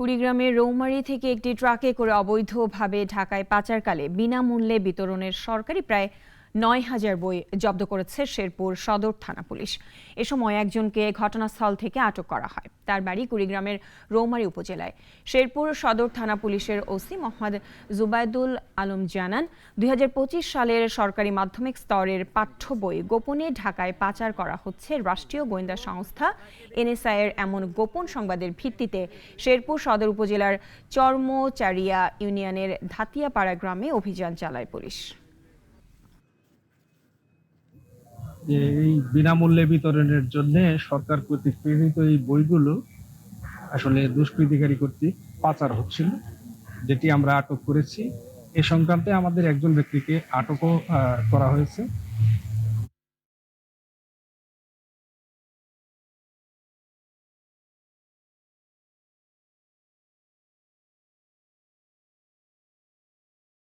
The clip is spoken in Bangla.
কুড়িগ্রামের রৌমারী থেকে একটি ট্রাকে করে অবৈধভাবে ঢাকায় পাচারকালে বিনামূল্যে বিতরণের সরকারি প্রায় ৯,০০০ বই জব্দ করেছে শেরপুর সদর থানা পুলিশ। এ সময় একজনকে ঘটনাস্থল থেকে আটক করা হয়। তার বাড়ি কুড়িগ্রামের রৌমারী উপজেলায়। শেরপুর সদর থানা পুলিশের ওসি মোহাম্মদ জুবাইদুল আলম জানান, ২০২৫ সালের সরকারি মাধ্যমিক স্তরের পাঠ্য বই গোপনে ঢাকায় পাচার করা হচ্ছে রাষ্ট্রীয় গোয়েন্দা সংস্থা এনএসআই এর এমন গোপন সংবাদের ভিত্তিতে শেরপুর সদর উপজেলার চরমচারিয়া ইউনিয়নের ধাতিয়াপাড়া গ্রামে অভিযান চালায় পুলিশ। এই বিনামূল্যে বিতরণের জন্য সরকার কর্তৃক প্রেরিত এই বইগুলো আসলে দুষ্কৃতিকারী কর্তৃক পাচার হচ্ছিল, যেটি আমরা আটক করেছি। এ সংক্রান্তে আমাদের একজন ব্যক্তিকে আটকও করা হয়েছে।